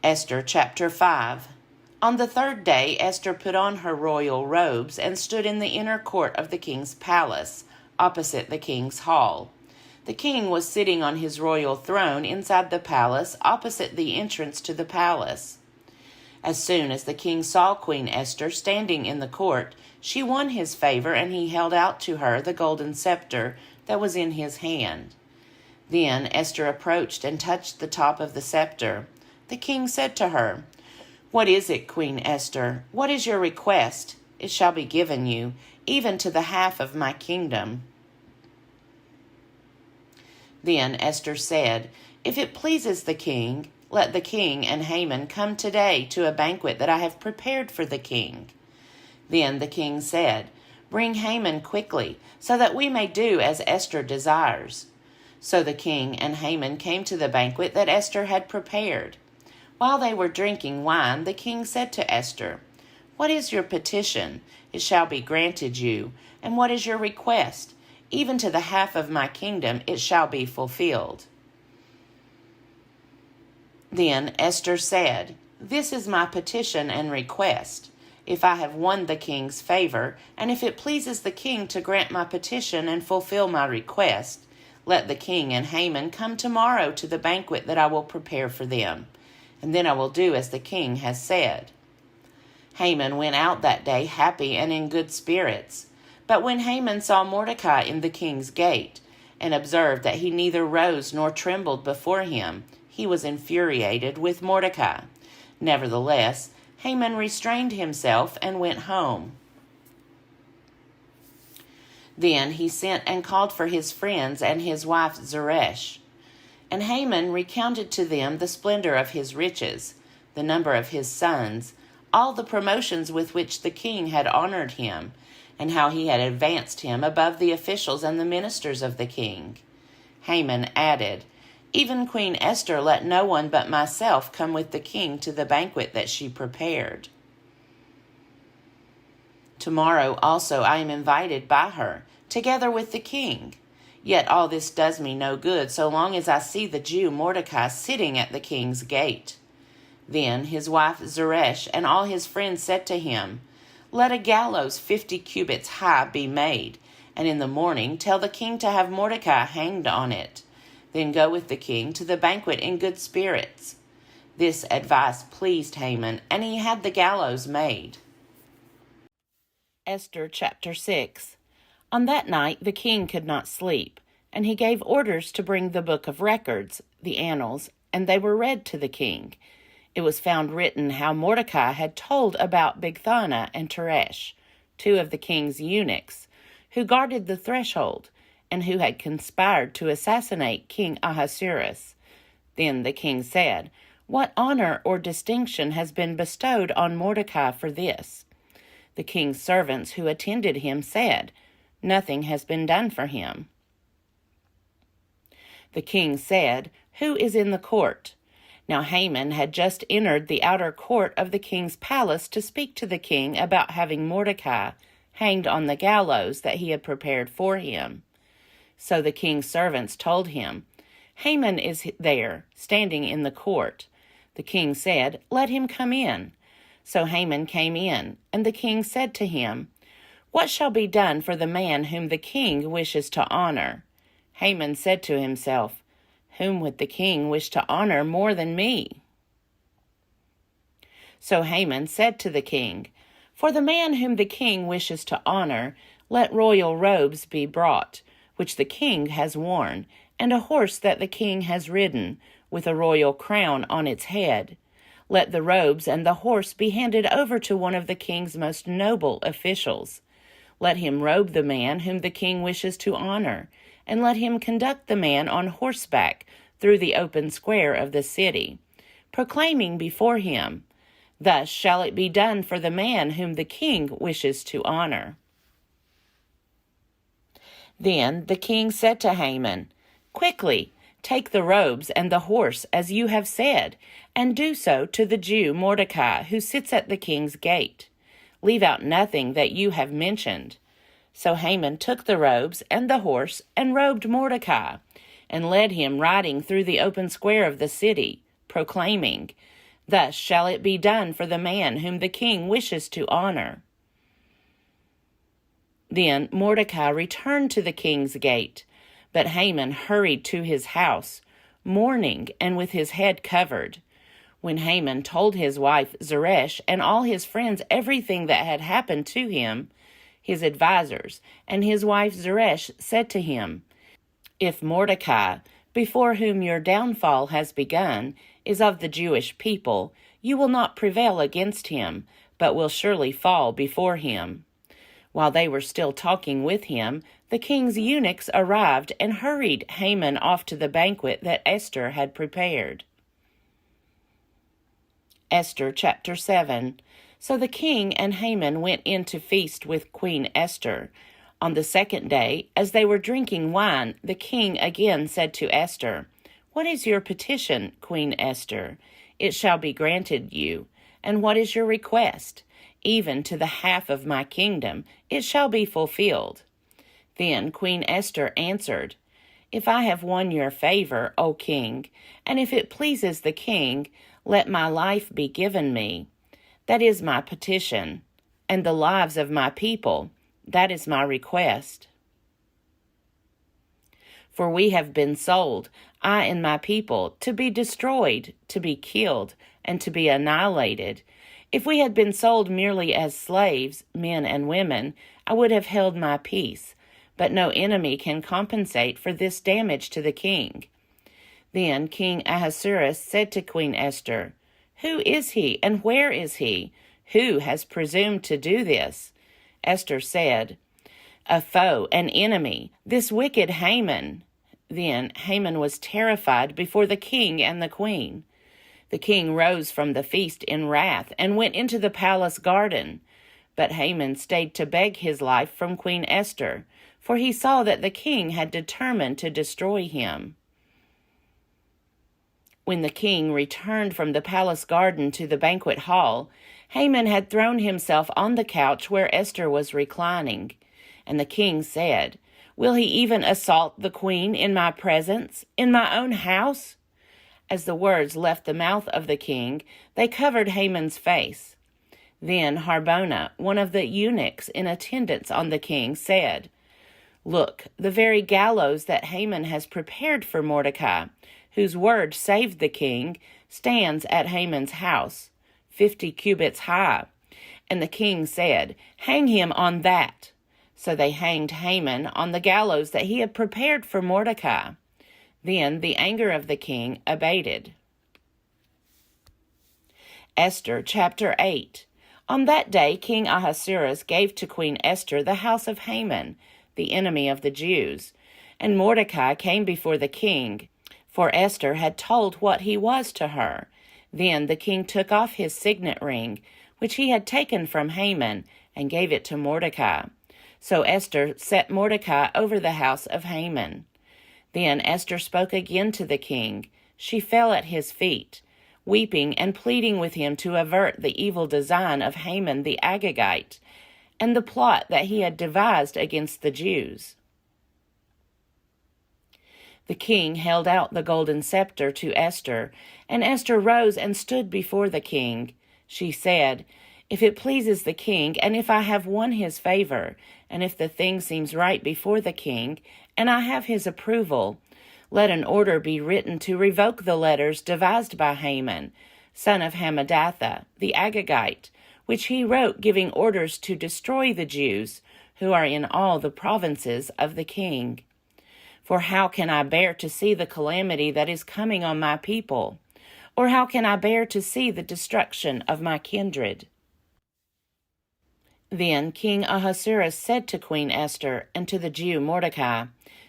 Esther chapter 5. On the third day Esther put on her royal robes and stood in the inner court of the king's palace, opposite the king's hall. The king was sitting on his royal throne inside the palace, opposite the entrance to the palace. As soon as the king saw Queen Esther standing in the court, she won his favor, and he held out to her the golden scepter that was in his hand. Then Esther approached and touched the top of the scepter. The king said to her, "What is it, Queen Esther? What is your request? It shall be given you, even to the half of my kingdom." Then Esther said, "If it pleases the king, let the king and Haman come today to a banquet that I have prepared for the king." Then the king said, "Bring Haman quickly, so that we may do as Esther desires." So the king and Haman came to the banquet that Esther had prepared. While they were drinking wine, the king said to Esther, "What is your petition? It shall be granted you. And what is your request? Even to the half of my kingdom it shall be fulfilled." Then Esther said, "This is my petition and request. If I have won the king's favor, and if it pleases the king to grant my petition and fulfill my request, let the king and Haman come tomorrow to the banquet that I will prepare for them, and then I will do as the king has said." Haman went out that day happy and in good spirits. But when Haman saw Mordecai in the king's gate, and observed that he neither rose nor trembled before him, he was infuriated with Mordecai. Nevertheless, Haman restrained himself and went home. Then he sent and called for his friends and his wife Zeresh. And Haman recounted to them the splendor of his riches, the number of his sons, all the promotions with which the king had honored him, and how he had advanced him above the officials and the ministers of the king. Haman added, "Even Queen Esther let no one but myself come with the king to the banquet that she prepared. Tomorrow also I am invited by her, together with the king. Yet all this does me no good so long as I see the Jew Mordecai sitting at the king's gate." Then his wife Zeresh and all his friends said to him, "Let a gallows 50 cubits high be made, and in the morning tell the king to have Mordecai hanged on it. Then go with the king to the banquet in good spirits." This advice pleased Haman, and he had the gallows made. Esther chapter 6. On that night the king could not sleep, and he gave orders to bring the book of records, the annals, and they were read to the king. It was found written how Mordecai had told about Bigthana and Teresh, two of the king's eunuchs, who guarded the threshold, and who had conspired to assassinate King Ahasuerus. Then the king said, "What honor or distinction has been bestowed on Mordecai for this?" The king's servants who attended him said, "Nothing has been done for him." The king said, "Who is in the court?" Now Haman had just entered the outer court of the king's palace to speak to the king about having Mordecai hanged on the gallows that he had prepared for him. So the king's servants told him, "Haman is there, standing in the court." The king said, "Let him come in." So Haman came in, and the king said to him, "What shall be done for the man whom the king wishes to honor?" Haman said to himself, "Whom would the king wish to honor more than me?" So Haman said to the king, "For the man whom the king wishes to honor, let royal robes be brought, which the king has worn, and a horse that the king has ridden, with a royal crown on its head. Let the robes and the horse be handed over to one of the king's most noble officials. Let him robe the man whom the king wishes to honor, and let him conduct the man on horseback through the open square of the city, proclaiming before him, 'Thus shall it be done for the man whom the king wishes to honor.'" Then the king said to Haman, "Quickly, take the robes and the horse as you have said, and do so to the Jew Mordecai, who sits at the king's gate. Leave out nothing that you have mentioned." So Haman took the robes and the horse and robed Mordecai, and led him riding through the open square of the city, proclaiming, Thus shall it be done for the man whom the king wishes to honor." Then Mordecai returned to the king's gate, but Haman hurried to his house, mourning and with his head covered. When Haman told his wife Zeresh and all his friends everything that had happened to him, his advisers and his wife Zeresh said to him, "If Mordecai, before whom your downfall has begun, is of the Jewish people, you will not prevail against him, but will surely fall before him." While they were still talking with him, the king's eunuchs arrived and hurried Haman off to the banquet that Esther had prepared. Esther chapter 7. So the king and Haman went in to feast with Queen Esther. On the second day, as they were drinking wine, the king again said to Esther, "What is your petition, Queen Esther? It shall be granted you. And what is your request? Even to the half of my kingdom, it shall be fulfilled." Then Queen Esther answered, "If I have won your favor, O king, and if it pleases the king, let my life be given me. That is my petition, and the lives of my people, that is my request. For we have been sold, I and my people, to be destroyed, to be killed, and to be annihilated. If we had been sold merely as slaves, men and women, I would have held my peace, but no enemy can compensate for this damage to the king." Then King Ahasuerus said to Queen Esther, "Who is he, and where is he? Who has presumed to do this?" Esther said, "A foe, an enemy, this wicked Haman." Then Haman was terrified before the king and the queen. The king rose from the feast in wrath and went into the palace garden. But Haman stayed to beg his life from Queen Esther, for he saw that the king had determined to destroy him. When the king returned from the palace garden to the banquet hall, Haman had thrown himself on the couch where Esther was reclining. And the king said, "Will he even assault the queen in my presence, in my own house?" As the words left the mouth of the king, they covered Haman's face. Then Harbona, one of the eunuchs in attendance on the king, said, "Look, the very gallows that Haman has prepared for Mordecai, whose word saved the king, stands at Haman's house, 50 cubits high." And the king said, "Hang him on that." So they hanged Haman on the gallows that he had prepared for Mordecai. Then the anger of the king abated. Esther chapter 8. On that day King Ahasuerus gave to Queen Esther the house of Haman, the enemy of the Jews. And Mordecai came before the king, for Esther had told what he was to her. Then the king took off his signet ring, which he had taken from Haman, and gave it to Mordecai. So Esther set Mordecai over the house of Haman. Then Esther spoke again to the king. She fell at his feet, weeping and pleading with him to avert the evil design of Haman the Agagite, and the plot that he had devised against the Jews. The king held out the golden scepter to Esther, and Esther rose and stood before the king. She said, "If it pleases the king, and if I have won his favor, and if the thing seems right before the king, and I have his approval, let an order be written to revoke the letters devised by Haman, son of Hammedatha, the Agagite, which he wrote giving orders to destroy the Jews who are in all the provinces of the king. For how can I bear to see the calamity that is coming on my people? Or how can I bear to see the destruction of my kindred?" Then King Ahasuerus said to Queen Esther and to the Jew Mordecai,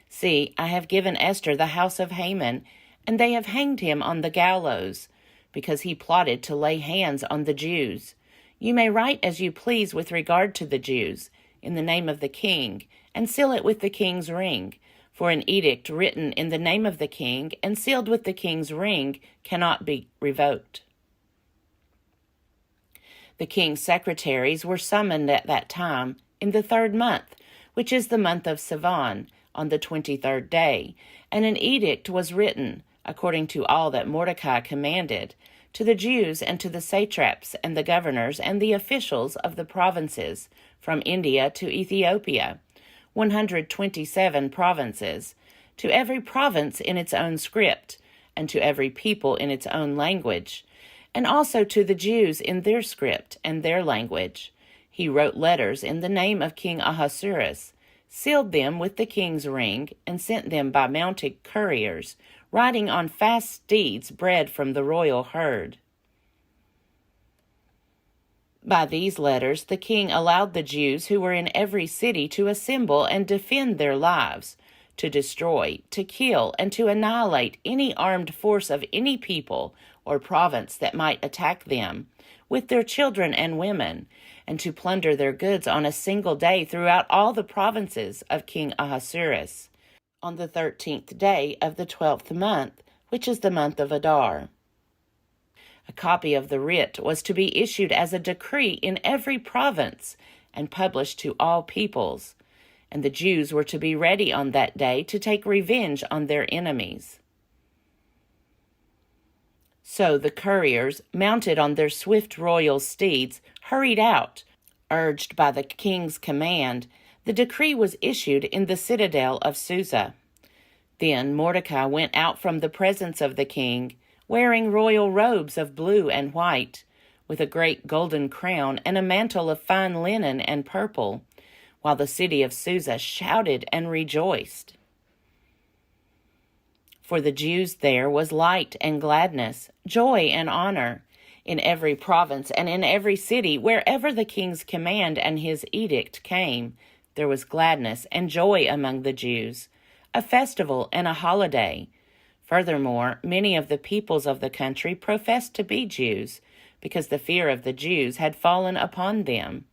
"See, I have given Esther the house of Haman, and they have hanged him on the gallows, because he plotted to lay hands on the Jews. You may write as you please with regard to the Jews, in the name of the king, and seal it with the king's ring. For an edict written in the name of the king and sealed with the king's ring cannot be revoked." The king's secretaries were summoned at that time in the 3rd month, which is the month of Sivan, on the 23rd day, and an edict was written, according to all that Mordecai commanded, to the Jews and to the satraps and the governors and the officials of the provinces, from India to Ethiopia, 127 provinces, to every province in its own script, and to every people in its own language, and also to the Jews in their script and their language. He wrote letters in the name of King Ahasuerus, sealed them with the king's ring, and sent them by mounted couriers, riding on fast steeds bred from the royal herd. By these letters the king allowed the Jews who were in every city to assemble and defend their lives, to destroy, to kill, and to annihilate any armed force of any people or province that might attack them, with their children and women, and to plunder their goods on a single day throughout all the provinces of King Ahasuerus, on the 13th day of the 12th month, which is the month of Adar. A copy of the writ was to be issued as a decree in every province and published to all peoples, and the Jews were to be ready on that day to take revenge on their enemies. So the couriers, mounted on their swift royal steeds, hurried out. Urged by the king's command, the decree was issued in the citadel of Susa. Then Mordecai went out from the presence of the king, wearing royal robes of blue and white, with a great golden crown and a mantle of fine linen and purple, while the city of Susa shouted and rejoiced. For the Jews there was light and gladness, joy and honor. In every province and in every city, wherever the king's command and his edict came, there was gladness and joy among the Jews, a festival and a holiday. Furthermore, many of the peoples of the country professed to be Jews, because the fear of the Jews had fallen upon them.